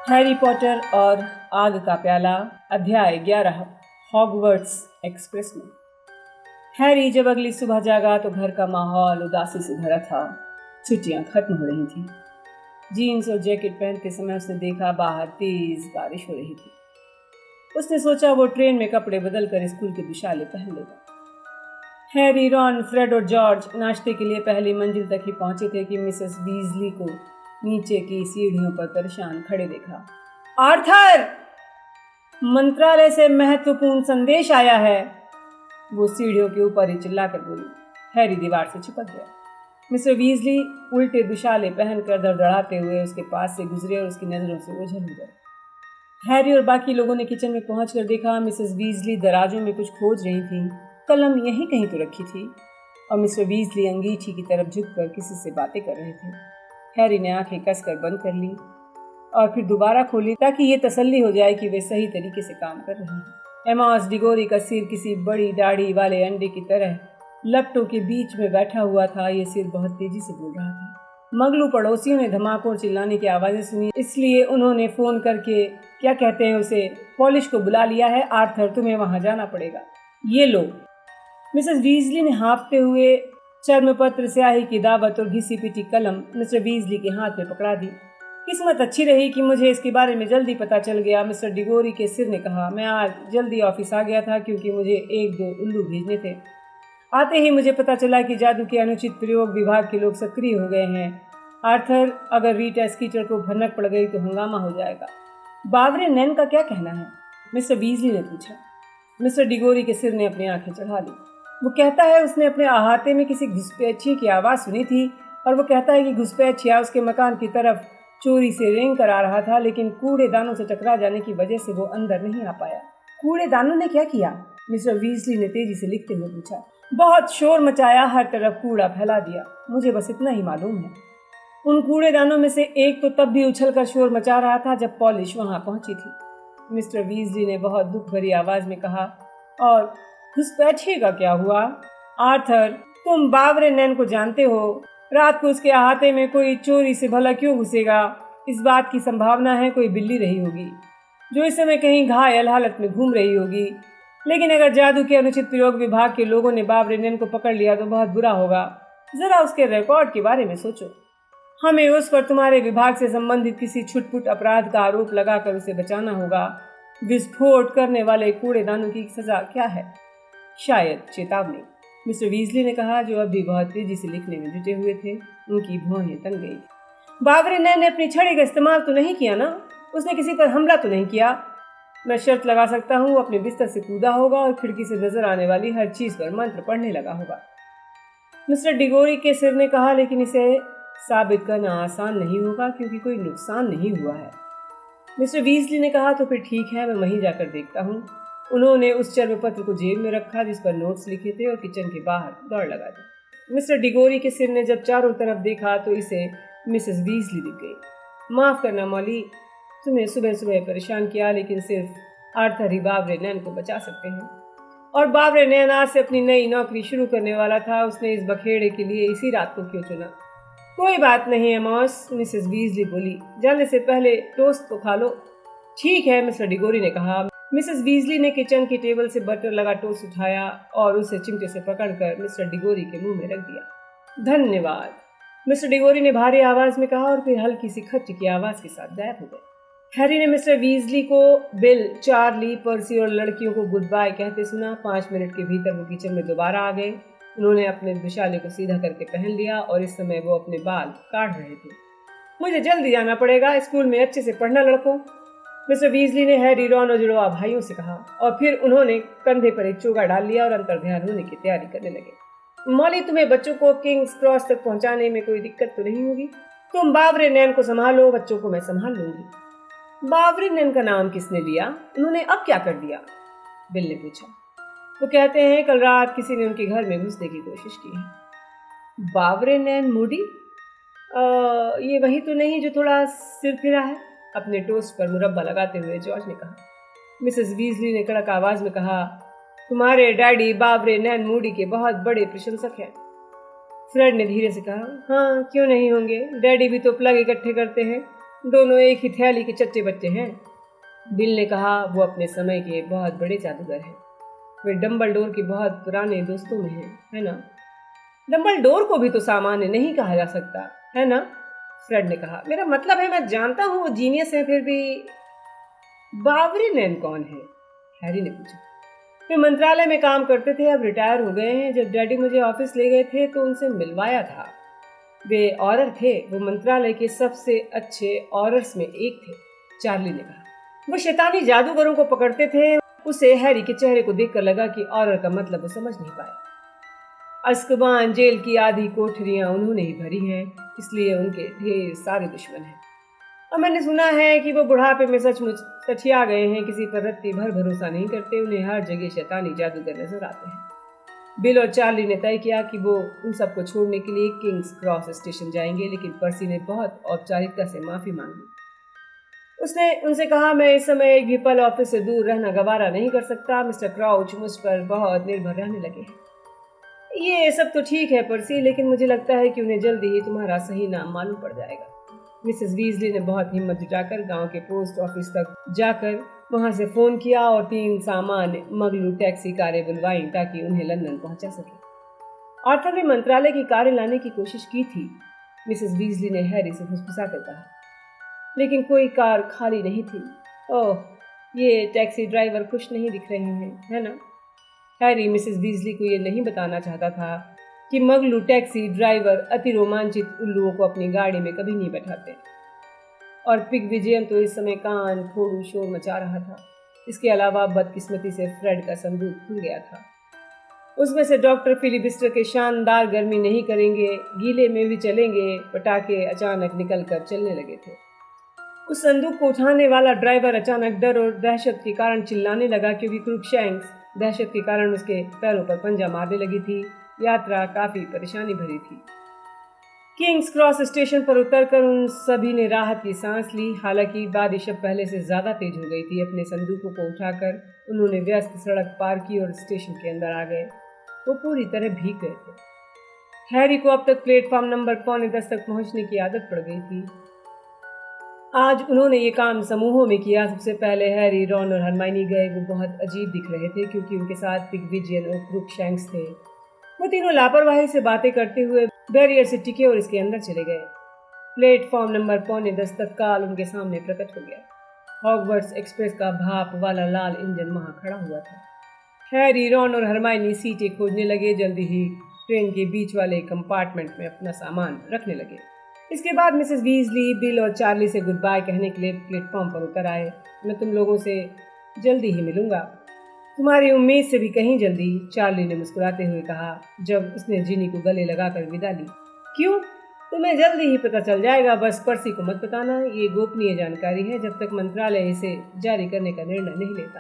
Harry Potter और आग का प्याला अध्याय 11 हॉगवर्ट्स एक्सप्रेस में। हैरी जब अगली सुबह जागा तो घर का माहौल उदासी से भरा था। छुट्टियां खत्म हो रही थीं। जीन्स और जैकेट पहनते समय उसने देखा बाहर तेज बारिश हो रही थी। उसने सोचा वो ट्रेन में कपड़े बदल कर स्कूल के दुशाले पहन लेगा। हैरी, रॉन, फ्रेड और जॉर्ज नाश्ते के लिए पहली मंजिल तक ही पहुंचे थे कि मिसेस बीजली को नीचे की सीढ़ियों पर परेशान खड़े देखा। आर्थर, मंत्रालय से महत्वपूर्ण संदेश आया है, वो सीढ़ियों के ऊपर ही चिल्लाकर बोली। हैरी दीवार से चिपक गया। मिस्टर वीजली उल्टे दुशाले पहनकर दड़दड़ाते हुए उसके पास से गुजरे और उसकी नजरों से ओझल हो गए। हैरी और बाकी लोगों ने किचन में पहुंचकर देखा मिसेस बीजली दराजों में कुछ खोज रही थी। कलम यहीं कहीं तो रखी थी और मिस्टर बीजली अंगीठी की तरफ झुककर किसी से बातें कर रहे थे। हैरी ने आंखें कसकर बंद कर ली और फिर दोबारा खोली ताकि ये तसल्ली हो जाए कि वे सही तरीके से काम कर रहे हैं। एमास डिगोरी का सिर किसी बड़ी दाढ़ी वाले अंडे की तरह लपटों के बीच में बैठा हुआ था। ये सिर बहुत तेजी से बोल रहा था। मगलू पड़ोसियों ने धमाकों और चिल्लाने की आवाजें सुनी, इसलिए उन्होंने फोन करके क्या कहते हैं उसे पॉलिश को बुला लिया है। आर्थर, तुम्हें वहां जाना पड़ेगा। ये लो। मिसेस वीजली ने हाँफते हुए चर्मपत्र स्याही की दावत और घिसी पिटी कलम मिस्टर बीजली के हाथ में पकड़ा दी। किस्मत अच्छी रही कि मुझे इसके बारे में जल्दी पता चल गया, मिस्टर डिगोरी के सिर ने कहा। मैं आज जल्दी ऑफिस आ गया था क्योंकि मुझे 1-2 उल्लू भेजने थे। आते ही मुझे पता चला कि जादू के अनुचित प्रयोग विभाग के लोग सक्रिय हो गए हैं। आर्थर, अगर रीटा स्कीटर को भनक पड़ गई तो हंगामा हो जाएगा। बावरे नैन का क्या कहना है? मिस्टर बीजली ने पूछा। मिस्टर डिगोरी के सिर ने अपनी आंखें चढ़ा ली। वो कहता है उसने अपने अहाते में किसी घुसपैठिए की आवाज़ सुनी थी और वो कहता है कि घुसपैठिया उसके मकान की तरफ चोरी से रेंग कर आ रहा था, लेकिन कूड़ेदानों से टकरा जाने की वजह से वो अंदर नहीं आ पाया। कूड़ेदानों ने क्या किया? मिस्टर वीजली ने तेजी से लिखते हुए पूछा। बहुत शोर मचाया, हर तरफ कूड़ा फैला दिया। मुझे बस इतना ही मालूम है। उन कूड़ेदानों में से एक तो तब भी उछल कर शोर मचा रहा था जब पॉलिश वहां पहुंची थी, मिस्टर वीजली ने बहुत दुख भरी आवाज में कहा। और घुसपैठिए का क्या हुआ? आर्थर, तुम बावरे नैन को जानते हो। रात को उसके अहाते में कोई चोरी से भला क्यों घुसेगा? इस बात की संभावना है कोई बिल्ली रही होगी जो इस समय कहीं घायल हालत में घूम रही होगी। लेकिन अगर जादू के अनुचित प्रयोग विभाग के लोगों ने बावरे नैन को पकड़ लिया तो बहुत बुरा होगा। जरा उसके रिकॉर्ड के बारे में सोचो। हमें उस पर तुम्हारे विभाग से संबंधित किसी छुटपुट अपराध का आरोप लगाकर उसे बचाना होगा। विस्फोट करने वाले कूड़ेदानों की सजा क्या है? शायद चेतावनी, मिस्टर वीजली ने कहा, जो अब भी बहुत तेजी से लिखने में जुटे हुए थे। उनकी भौहें तन गई। बावरे नैन ने अपनी छड़ी का इस्तेमाल तो नहीं किया ना? उसने किसी पर हमला तो नहीं किया? मैं शर्त लगा सकता हूँ अपने बिस्तर से कूदा होगा और खिड़की से नजर आने वाली हर चीज पर मंत्र पढ़ने लगा होगा, मिस्टर डिगोरी के सिर ने कहा। लेकिन इसे साबित करना आसान नहीं होगा क्योंकि कोई नुकसान नहीं हुआ है। मिस्टर वीजली ने कहा, तो फिर ठीक है, मैं वहीं जाकर देखता हूँ। उन्होंने उस चर्मपत्र को जेब में रखा जिस पर नोट्स लिखे थे और किचन के बाहर दौड़ लगा दी। मिस्टर डिगोरी के सिर ने जब चारों तरफ देखा तो इसे मिसेस बीजली दिख गई। माफ करना मॉली, तुम्हें सुबह सुबह परेशान किया, लेकिन सिर्फ आर्थर ही बावरे नैन को बचा सकते हैं। और बावरे नैन आज से अपनी नई नौकरी शुरू करने वाला था। उसने इस बखेड़े के लिए इसी रात को क्यों चुना? कोई बात नहीं एमॉस, मिसेस बीजली बोली। जाने से पहले टोस्ट तो खा लो। ठीक है, मिस्टर डिगोरी ने कहा। मिसेस बीजली ने किचन की टेबल से बटर लगा टोस्ट उठाया और उसे चिमटे से पकड़कर मिस्टर डिगोरी के मुंह में रख दिया। धन्यवाद, मिस्टर डिगोरी ने भारी आवाज में कहा और फिर हल्की सी खट्टी की आवाज के साथ गायब हो गए। हैरी ने मिस्टर बीजली को बिल, चार्ली, पर्सी और लड़कियों को गुड बाय कहते सुना। 5 मिनट के भीतर वो किचन में दोबारा आ गए। उन्होंने अपने दुशाले को सीधा करके पहन लिया और इस समय वो अपने बाल काट रहे थे। मुझे जल्दी जाना पड़ेगा, स्कूल में अच्छे से पढ़ना लड़कों, मिस्टर बीजली ने हैरी, रॉन और जुड़वा भाइयों से कहा। और फिर उन्होंने कंधे पर एक चोगा डाल लिया और अंतर्ध्यान होने की तैयारी करने लगे। मॉली, तुम्हें बच्चों को किंग्स क्रॉस तक पहुंचाने में कोई दिक्कत तो नहीं होगी? तुम बावरे नैन को संभालो, बच्चों को मैं संभाल लूंगी। बावरे नैन का नाम किसने लिया? उन्होंने अब क्या कर दिया? बिल ने पूछा। वो कहते हैं कल रात किसी ने उनके घर में घुसने की कोशिश की है। बावरे नैन मूडी? ये वही तो नहीं जो थोड़ा सिर फिरा है? अपने टोस्ट पर मुरब्बा लगाते हुए जॉर्ज ने कहा। मिसेस वीजली ने कड़क आवाज में कहा, तुम्हारे डैडी बावरे नैन मूडी के बहुत बड़े प्रशंसक हैं। फ्रेड ने धीरे से कहा, हाँ क्यों नहीं होंगे, डैडी भी तो प्लग इकट्ठे करते हैं। दोनों एक ही थैली के चच्चे बच्चे हैं। बिल ने कहा। वो अपने समय के बहुत बड़े जादूगर हैं। वे डम्बलडोर के बहुत पुराने दोस्तों में हैं, है ना? डम्बलडोर को भी तो सामान्य नहीं कहा जा सकता, है ना? फ्रेड ने कहा। मेरा मतलब है, मैं जानता हूँ वो जीनियस है, फिर भी। बावरी नैन कौन है? हैरी ने पूछा। वे मंत्रालय में काम करते थे, अब रिटायर हो गए हैं। जब डैडी मुझे ऑफिस ले गए थे तो उनसे मिलवाया था। वे ऑरर थे। वो मंत्रालय के सबसे अच्छे ऑरर्स में एक थे, चार्ली ने कहा। वो शैतानी जादूगरों को पकड़ते थे। उसे हैरी के चेहरे को देखकर लगा कि ऑरर का मतलब वो समझ नहीं पाया। अज़्काबान जेल की आधी कोठरियां उन्होंने ही भरी हैं, इसलिए उनके ढेर सारे दुश्मन हैं। और मैंने सुना है कि वो बुढ़ापे में सचमुच सठिया गए हैं, किसी पर रत्ती भर भरोसा नहीं करते। उन्हें हर जगह शैतानी जादूगर नजर आते हैं। बिल और चार्ली ने तय किया कि वो उन सबको छोड़ने के लिए किंग्स क्रॉस स्टेशन जाएंगे, लेकिन पर्सी ने बहुत औपचारिकता से माफी मांगी। उसने उनसे कहा, मैं इस समय एक भी पल ऑफिस से दूर रहना गवारा नहीं कर सकता। मिस्टर क्राउच मुझ पर बहुत निर्भर रहने लगे हैं। ये सब तो ठीक है पर्सी, लेकिन मुझे लगता है कि उन्हें जल्दी ही तुम्हारा सही नाम मालूम पड़ जाएगा। मिसेस वीजली ने बहुत हिम्मत जुटाकर गांव के पोस्ट ऑफिस तक जाकर वहां से फोन किया और 3 सामान्य मगलू टैक्सी कारें बुलवाई ताकि उन्हें लंदन पहुंचा सके। आर्थर ने मंत्रालय की कारें लाने की कोशिश की थी, मिसेस वीजली ने हैरी से फुसफुसा कर कहा, लेकिन कोई कार खाली नहीं थी। ओह, ये टैक्सी ड्राइवर खुश नहीं दिख रहे हैं, है ना? हैरी मिसेस बीजली को ये नहीं बताना चाहता था कि मगलू टैक्सी ड्राइवर अति रोमांचित उल्लुओं को अपनी गाड़ी में कभी नहीं बैठाते। और पिग विजयन तो इस समय कान फोड़ू शोर मचा रहा था। इसके अलावा बदकिस्मती से फ्रेड का संदूक खुल गया था। उसमें से डॉक्टर फिलिबिस्टर के शानदार गर्मी नहीं करेंगे, गीले में भी चलेंगे पटाखे अचानक निकल कर चलने लगे थे। उस संदूक को उठाने वाला ड्राइवर अचानक डर और दहशत के कारण चिल्लाने लगा, क्योंकि क्रूकशैंक्स दहशत के कारण उसके पैरों पर पंजा मारने लगी थी। यात्रा काफी परेशानी भरी थी। किंग्स क्रॉस स्टेशन पर उतरकर उन सभी ने राहत की सांस ली। हालांकि बारिश अब पहले से ज्यादा तेज हो गई थी। अपने संदूकों को उठाकर उन्होंने व्यस्त सड़क पार की और स्टेशन के अंदर आ गए। वो पूरी तरह भीग गए थे। हैरी को अब तक प्लेटफॉर्म नंबर 9:45 तक पहुंचने की आदत पड़ गई थी। आज उन्होंने ये काम समूहों में किया। सबसे पहले हैरी, रॉन और हरमाइनी गए। वो बहुत अजीब दिख रहे थे क्योंकि उनके साथ पिगविजियन और क्रूकशैंक्स थे। वो तीनों लापरवाही से बातें करते हुए बैरियर से टिके और इसके अंदर चले गए। प्लेटफॉर्म नंबर 9:45 तत्काल उनके सामने प्रकट हो गया। हॉगवर्ट्स एक्सप्रेस का भाप वाला लाल इंजन वहां खड़ा हुआ था। हैरी, रॉन और हरमाइनी सीटें खोजने लगे। जल्दी ही ट्रेन के बीच वाले कंपार्टमेंट में अपना सामान रखने लगे। इसके बाद मिसेस वीजली, बिल और चार्ली से गुड बाय कहने के लिए प्लेटफॉर्म पर उतर आए। मैं तुम लोगों से जल्दी ही मिलूंगा, तुम्हारी उम्मीद से भी कहीं जल्दी, चार्ली ने मुस्कुराते हुए कहा जब उसने जिनी को गले लगाकर विदा ली। क्यों? तुम्हें जल्दी ही पता चल जाएगा, बस पर्सी को मत बताना। ये गोपनीय जानकारी है जब तक मंत्रालय इसे जारी करने का निर्णय नहीं लेता।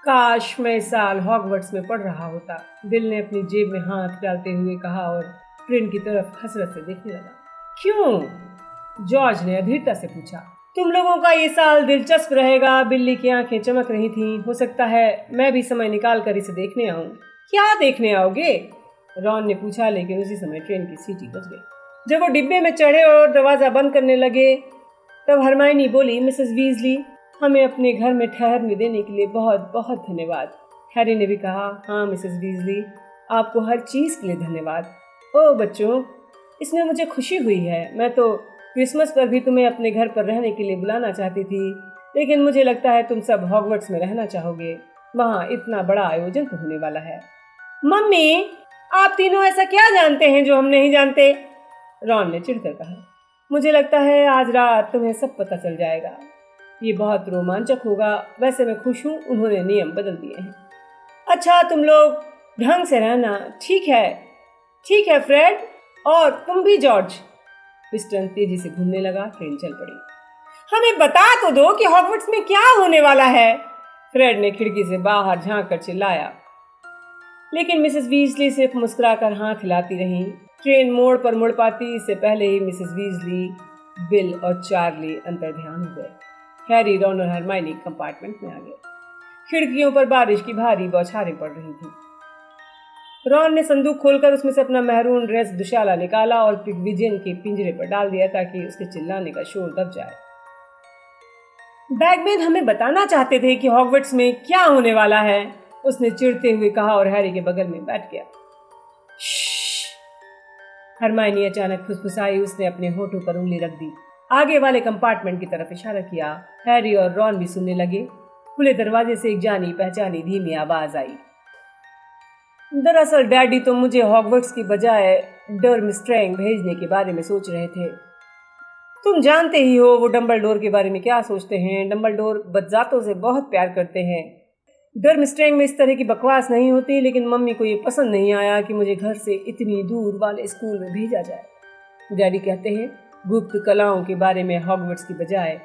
काश मैं इस साल हॉगवर्ट्स में पढ़ रहा होता, बिल ने अपनी जेब में हाथ डालते हुए कहा और ट्रेन की तरफ हसरत से देखने लगा। क्यों? जॉर्ज ने अधीरता से पूछा। तुम लोगों का ये साल दिलचस्प रहेगा। बिल्ली की आंखें चमक रही थीं। हो सकता है मैं भी समय निकाल कर इसे देखने आऊं। क्या देखने आओगे? रॉन ने पूछा, लेकिन उसी समय ट्रेन की सीटी बज गई। जब वो डिब्बे में चढ़े और दरवाजा बंद करने लगे तब हरमाइनी बोली, मिसेस वीजली, हमें अपने घर में ठहरने देने के लिए बहुत बहुत धन्यवाद। हैरी ने भी कहा, हाँ मिसेस वीजली, आपको हर चीज के लिए धन्यवाद। ओ बच्चों, इसमें मुझे खुशी हुई है। मैं तो क्रिसमस पर भी तुम्हें अपने घर पर रहने के लिए बुलाना चाहती थी, लेकिन मुझे लगता है तुम सब हॉगवर्ट्स में रहना चाहोगे। वहाँ इतना बड़ा आयोजन तो होने वाला है। मम्मी, आप तीनों ऐसा क्या जानते हैं जो हम नहीं जानते? रॉन ने चिढ़कर कहा। मुझे लगता है आज रात तुम्हें सब पता चल जाएगा। ये बहुत रोमांचक होगा। वैसे मैं खुश हूँ उन्होंने नियम बदल दिए हैं। अच्छा, तुम लोग ढंग से रहना, ठीक है? ठीक है फ्रेड, और तुम भी जॉर्ज। पिस्टन तेजी से घूमने लगा। ट्रेन चल पड़ी। हमें बता तो दो कि हॉगवर्ट्स में क्या होने वाला है, फ्रेड ने खिड़की से बाहर झांक कर चिल्लाया। लेकिन मिसेस वीजली सिर्फ मुस्कुराकर हाथ हिलाती रहीं। ट्रेन मोड़ पर मुड़ पाती इससे पहले ही मिसेस वीजली, बिल और चार्ली अंतर्ध्यान हो गए। हैरी, रॉन और हरमाइनी कंपार्टमेंट में आ गए। खिड़कियों पर बारिश की भारी बौछारें पड़ रही थी। रॉन ने संदूक खोलकर उसमें से अपना महरून ड्रेस दुशाला निकाला और पिगविजियन के पिंजरे पर डाल दिया ताकि उसके चिल्लाने का शोर दब जाए। बैगमैन हमें बताना चाहते थे कि हॉगवर्ट्स में क्या होने वाला है, उसने चिढ़ते हुए कहा और हैरी के बगल में बैठ गया। श्श्श, हरमाइनी अचानक फुसफुसाई। उसने अपने होठों पर उंगली रख दी। आगे वाले कंपार्टमेंट की तरफ इशारा किया। हैरी और रॉन भी सुनने लगे। खुले दरवाजे से एक जानी पहचानी धीमी आवाज आई। दरअसल डैडी तो मुझे हॉगवर्ट्स की बजाय डर्मस्ट्रैंग भेजने के बारे में सोच रहे थे। तुम जानते ही हो वो डंबलडोर के बारे में क्या सोचते हैं। डंबलडोर बदजातों से बहुत प्यार करते हैं। डर्मस्ट्रैंग में इस तरह की बकवास नहीं होती, लेकिन मम्मी को ये पसंद नहीं आया कि मुझे घर से इतनी दूर वाले स्कूल में भेजा जाए। डैडी कहते हैं गुप्त कलाओं के बारे में हॉगवर्ट्स की बजाय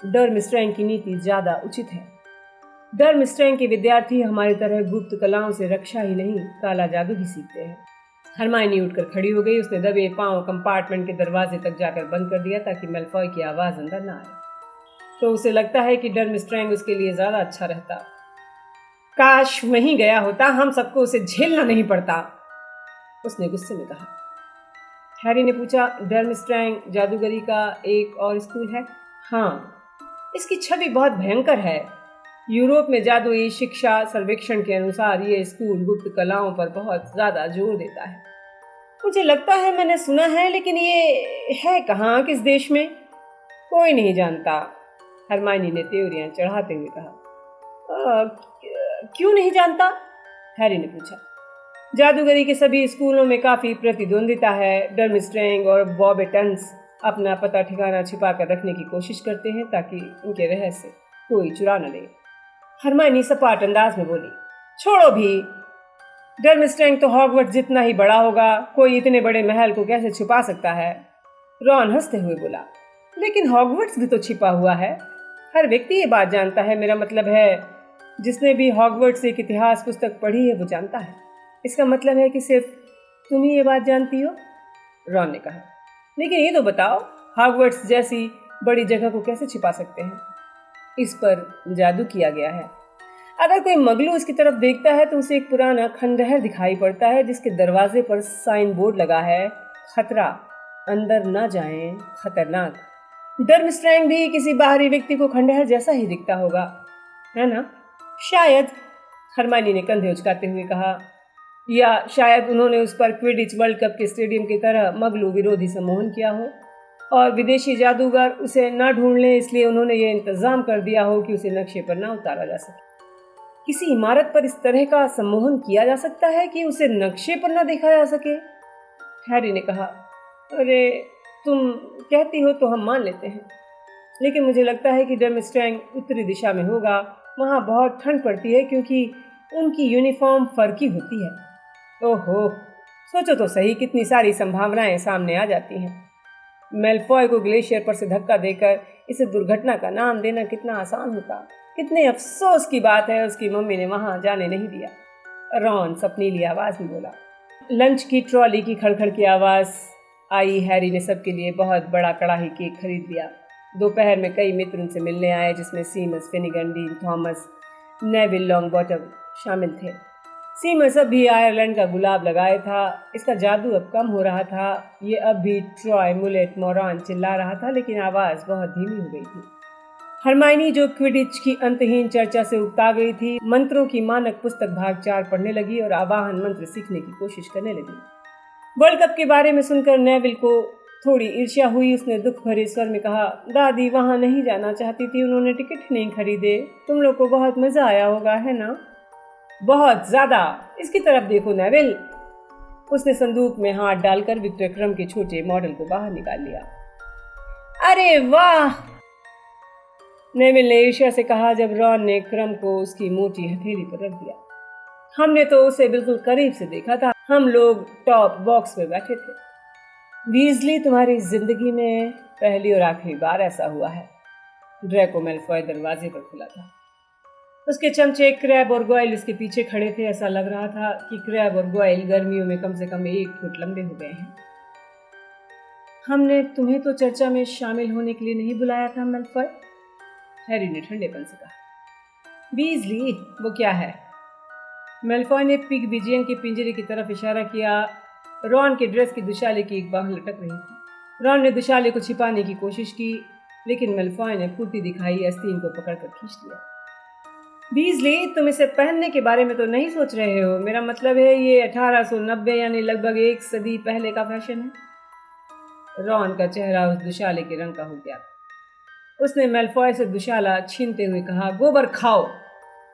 डर्मस्ट्रैंग की नीति ज़्यादा उचित है। डर्मस्ट्रैंग के विद्यार्थी हमारी तरह गुप्त कलाओं से रक्षा ही नहीं, काला जादू भी सीखते हैं। हरमाइनी उठकर खड़ी हो गई। उसने दबे पांव कंपार्टमेंट के दरवाजे तक जाकर बंद कर दिया ताकि मेलफॉय की आवाज़ अंदर ना आए। तो उसे लगता है कि डर्मस्ट्रैंग उसके लिए ज़्यादा अच्छा रहता। काश वहीं गया होता, हम सबको उसे झेलना नहीं पड़ता, उसने गुस्से में कहा। हैरी ने पूछा, डर्मस्ट्रैंग जादूगरी का एक और स्कूल है? हाँ, इसकी छवि बहुत भयंकर है। यूरोप में जादुई शिक्षा सर्वेक्षण के अनुसार ये स्कूल गुप्त कलाओं पर बहुत ज़्यादा जोर देता है। मुझे लगता है मैंने सुना है, लेकिन ये है कहाँ, किस देश में? कोई नहीं जानता, हरमाइनी ने त्योरियां चढ़ाते हुए कहा। क्यों नहीं जानता? हैरी ने पूछा। जादूगरी के सभी स्कूलों में काफ़ी प्रतिद्वंदिता है। डर्मस्ट्रैंग और बॉबेटन्स अपना पता ठिकाना छिपा कर रखने की कोशिश करते हैं ताकि उनके रहस्य कोई चुरा न ले। हरमाइनी सपाट अंदाज में बोली, छोड़ो भी, डर्मस्ट्रैंग तो हॉगवर्ट्स जितना ही बड़ा होगा, कोई इतने बड़े महल को कैसे छुपा सकता है? रॉन हंसते हुए बोला, लेकिन हॉगवर्ट्स भी तो छिपा हुआ है। हर व्यक्ति ये बात जानता है। मेरा मतलब है, जिसने भी हॉगवर्ट्स एक इतिहास पुस्तक पढ़ी है वो जानता है। इसका मतलब है कि सिर्फ तुम ही ये बात जानती हो, रॉन ने कहा। लेकिन ये तो बताओ, हॉगवर्ट्स जैसी बड़ी जगह को कैसे छिपा सकते हैं? इस पर जादू किया गया है। अगर कोई मगलू इसकी तरफ देखता है तो उसे एक पुराना खंडहर दिखाई पड़ता है जिसके दरवाजे पर साइन बोर्ड लगा है, खतरा, अंदर ना जाएं, खतरनाक। डर्मस्ट्रैंग भी किसी बाहरी व्यक्ति को खंडहर जैसा ही दिखता होगा, है ना? शायद, हरमाइनी ने कंधे उचकाते हुए कहा, या शायद उन्होंने उस पर क्विडिच वर्ल्ड कप के स्टेडियम की तरह मगलू विरोधी सम्मोहन किया हो और विदेशी जादूगर उसे ना ढूंढ लें, इसलिए उन्होंने ये इंतजाम कर दिया हो कि उसे नक्शे पर ना उतारा जा सके। किसी इमारत पर इस तरह का सम्मोहन किया जा सकता है कि उसे नक्शे पर ना देखा जा सके, हैरी ने कहा। अरे तुम कहती हो तो हम मान लेते हैं, लेकिन मुझे लगता है कि डर्मस्ट्रैंग उत्तरी दिशा में होगा। वहाँ बहुत ठंड पड़ती है क्योंकि उनकी यूनिफॉर्म फर्की होती है। ओहो, सोचो तो सही, कितनी सारी संभावनाएं सामने आ जाती हैं। मेलफॉय को ग्लेशियर पर से धक्का देकर इसे दुर्घटना का नाम देना कितना आसान होता। कितने अफसोस की बात है उसकी मम्मी ने वहां जाने नहीं दिया, रॉन सपनीली आवाज में बोला। लंच की ट्रॉली की खड़खड़ की आवाज आई। हैरी ने सबके लिए बहुत बड़ा कड़ाही केक खरीद लिया। दोपहर में कई मित्र उनसे मिलने आए, जिसमें सीमस, फिनिगन, डीन थॉमस, नेविल लॉन्गबॉटम शामिल थे। सीमस अब भी आयरलैंड का गुलाब लगाए था। इसका जादू अब कम हो रहा था। ये अब भी ट्रॉय मुलेट मोरान चिल्ला रहा था, लेकिन आवाज़ बहुत धीमी हो गई थी। हरमाइनी, जो क्विडिच की अंतहीन चर्चा से उकता गई थी, मंत्रों की मानक पुस्तक भाग 4 पढ़ने लगी और आवाहन मंत्र सीखने की कोशिश करने लगी। वर्ल्ड कप के बारे में सुनकर नेविल को थोड़ी ईर्ष्या हुई। उसने दुख भरे स्वर में कहा, दादी वहाँ नहीं जाना चाहती थी, उन्होंने टिकट नहीं खरीदे। तुम लोग को बहुत मज़ा आया होगा, है ना? बहुत ज़्यादा। इसकी तरफ देखो नेविल। उसने संदूक में हाथ डालकर विक्रम के छोटे मॉडल को बाहर निकाल लिया। अरे वाह, नेविल ने ईर्ष्या से कहा जब रॉन ने क्रम को उसकी मोटी हथेली पर रख दिया। हमने तो उसे बिल्कुल करीब से देखा था। हम लोग टॉप बॉक्स में बैठे थे। वीजली, तुम्हारी जिंदगी में पहली और आखिरी बार ऐसा हुआ है। ड्रैको मेलफॉय दरवाजे पर खुला था। उसके चमचे क्रैब और गोयल उसके पीछे खड़े थे। ऐसा लग रहा था कि क्रैब और गोयल गर्मियों में कम से कम 1 फुट लंबे हो गए हैं। हमने तुम्हें तो चर्चा में शामिल होने के लिए नहीं बुलाया था मेलफॉय, हैरी ने ठंडेपन से कहा। वीजली, वो क्या है? मेलफॉय ने पिग विजियन के पिंजरे की तरफ इशारा किया। रॉन के ड्रेस की दुशाले की एक बाह लटक रही थी। रॉन ने दुशाले को छिपाने की कोशिश की। लेकिन मेलफॉय ने फुर्ती दिखाई आस्तीन को पकड़कर खींच लिया। बीजली, तुम इसे पहनने के बारे में तो नहीं सोच रहे हो? मेरा मतलब है ये 1890 यानी लगभग एक सदी पहले का फैशन है। रॉन का चेहरा उस दुशाले के रंग का हो गया। उसने मेलफॉय से दुशाला छीनते हुए कहा, गोबर खाओ।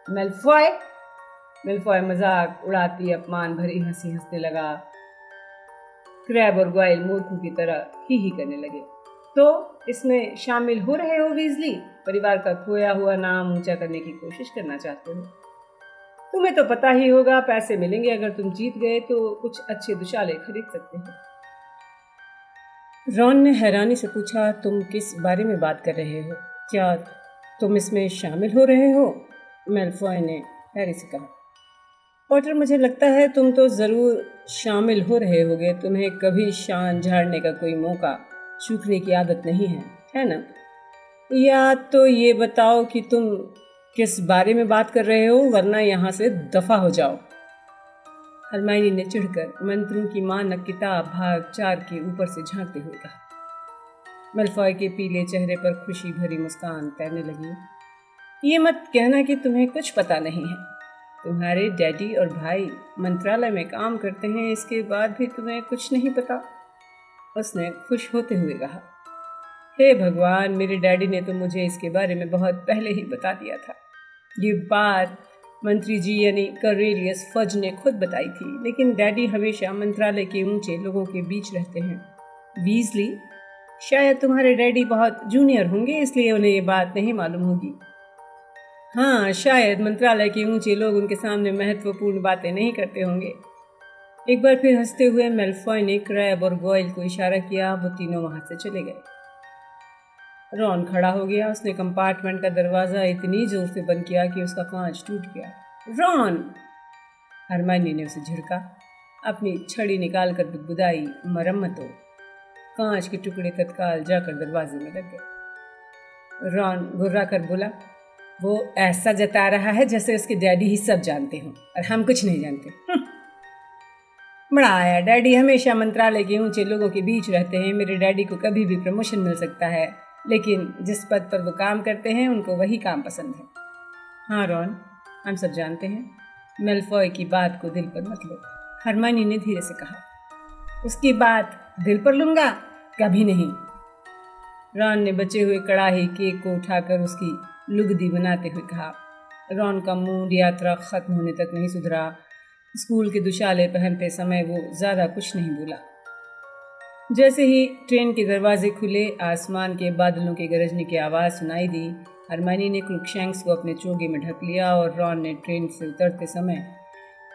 मेलफॉय मेलफॉय मजाक उड़ाती अपमान भरी हंसी हंसने लगा। क्रैब और गोयल मूर्खों की तरह ही करने लगे। तो इसमें शामिल हो रहे हो वीजली? परिवार का खोया हुआ नाम ऊंचा करने की कोशिश करना चाहते हो? तुम्हें तो पता ही होगा, पैसे मिलेंगे अगर तुम जीत गए तो कुछ अच्छे दुशाले खरीद सकते हो। रॉन ने हैरानी से पूछा, तुम किस बारे में बात कर रहे हो? क्या तुम इसमें शामिल हो रहे हो? मेलफॉय ने हैरी से कहा। पॉटर, मुझे लगता है तुम तो ज़रूर शामिल हो रहे होगे। तुम्हें कभी शान झाड़ने का कोई मौका चूकने की आदत नहीं है ना? या तो ये बताओ कि तुम किस बारे में बात कर रहे हो, वरना यहाँ से दफ़ा हो जाओ। हरमाइनी ने चिढ़कर मंत्रों की मानक किताब भाग 4 के ऊपर से झांकते हुए कहा। मेलफॉय के पीले चेहरे पर खुशी भरी मुस्कान तैरने लगी। ये मत कहना कि तुम्हें कुछ पता नहीं है। तुम्हारे डैडी और भाई मंत्रालय में काम करते हैं, इसके बाद भी तुम्हें कुछ नहीं पता? उसने खुश होते हुए कहा। हे भगवान, मेरे डैडी ने तो मुझे इसके बारे में बहुत पहले ही बता दिया था। ये बात मंत्री जी यानी करेलियस फज ने खुद बताई थी, लेकिन डैडी हमेशा मंत्रालय के ऊंचे लोगों के बीच रहते हैं। वीजली, शायद तुम्हारे डैडी बहुत जूनियर होंगे, इसलिए उन्हें ये बात नहीं मालूम होगी। हाँ, शायद मंत्रालय के ऊंचे लोग उनके सामने महत्वपूर्ण बातें नहीं करते होंगे। एक बार फिर हंसते हुए मेलफॉय ने क्रैब और गोयल को इशारा किया। वो तीनों वहां से चले गए। रॉन खड़ा हो गया। उसने कंपार्टमेंट का दरवाजा इतनी जोर से बंद किया कि उसका कांच टूट गया। रॉन! हरमाइनी ने उसे झिड़का। अपनी छड़ी निकालकर बुदबुदाई, मरम्मतो। कांच के टुकड़े तत्काल जाकर दरवाजे में लग गए। रॉन घुर्रा कर बोला, वो ऐसा जता रहा है जैसे उसके डैडी ही सब जानते हों और हम कुछ नहीं जानते। बड़ा आया, डैडी हमेशा मंत्रालय के ऊंचे लोगों के बीच रहते हैं। मेरे डैडी को कभी भी प्रमोशन मिल सकता है, लेकिन जिस पद पर वो काम करते हैं उनको वही काम पसंद है। हाँ रॉन, हम सब जानते हैं। मेलफॉय की बात को दिल पर मत लो, हरमाइनी ने धीरे से कहा। उसकी बात दिल पर लूंगा? कभी नहीं। रॉन ने बचे हुए कड़ाही केक को उठाकर उसकी लुगदी बनाते हुए कहा। रॉन का मूड यात्रा खत्म होने तक नहीं सुधरा। स्कूल के दुशाले पहनते समय वो ज़्यादा कुछ नहीं बोला। जैसे ही ट्रेन के दरवाजे खुले, आसमान के बादलों के गरजने की आवाज़ सुनाई दी। हरमाइनी ने क्रुकशैंक्स को अपने चोगे में ढक लिया और रॉन ने ट्रेन से उतरते समय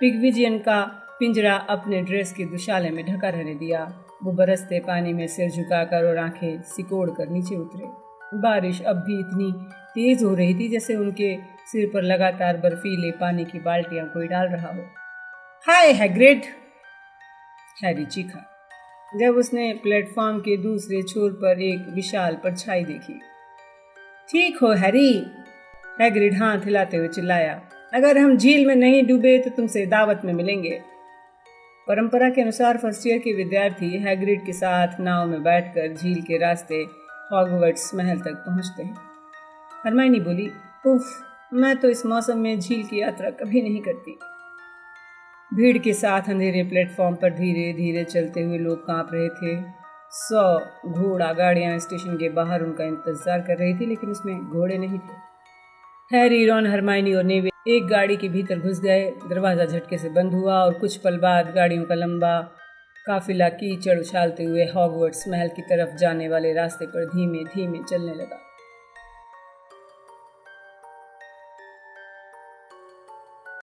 पिगविजियन का पिंजरा अपने ड्रेस के दुशाले में ढका रहने दिया। वो बरसते पानी में सिर झुकाकर और आंखें सिकोड़ कर नीचे उतरे। बारिश अब भी इतनी तेज़ हो रही थी जैसे उनके सिर पर लगातार बर्फीले पानी की बाल्टियां कोई डाल रहा हो। हाय हैग्रिड! हैरी चीखा जब उसने प्लेटफॉर्म के दूसरे छोर पर एक विशाल परछाई देखी। ठीक हो हैरी? हैग्रिड हाथ हिलाते हुए चिल्लाया। अगर हम झील में नहीं डूबे तो तुमसे दावत में मिलेंगे। परंपरा के अनुसार फर्स्ट ईयर के विद्यार्थी हैग्रिड के साथ नाव में बैठकर झील के रास्ते हॉगवर्ट्स महल तक पहुंचते हैं। हरमाइनी बोली, उफ, मैं तो इस मौसम में झील की यात्रा कभी नहीं करती। भीड़ के साथ अंधेरे प्लेटफॉर्म पर धीरे धीरे चलते हुए लोग कांप रहे थे। 100 घोड़ा गाड़ियां स्टेशन के बाहर उनका इंतजार कर रही थी, लेकिन उसमें घोड़े नहीं थे। हैरी, रॉन, हरमाइनी और नेवी एक गाड़ी के भीतर घुस गए। दरवाज़ा झटके से बंद हुआ और कुछ पल बाद गाड़ियों का लंबा काफिला कीचड़ उछालते हुए हॉगवर्ट्स महल की तरफ जाने वाले रास्ते पर धीमे धीमे चलने लगा।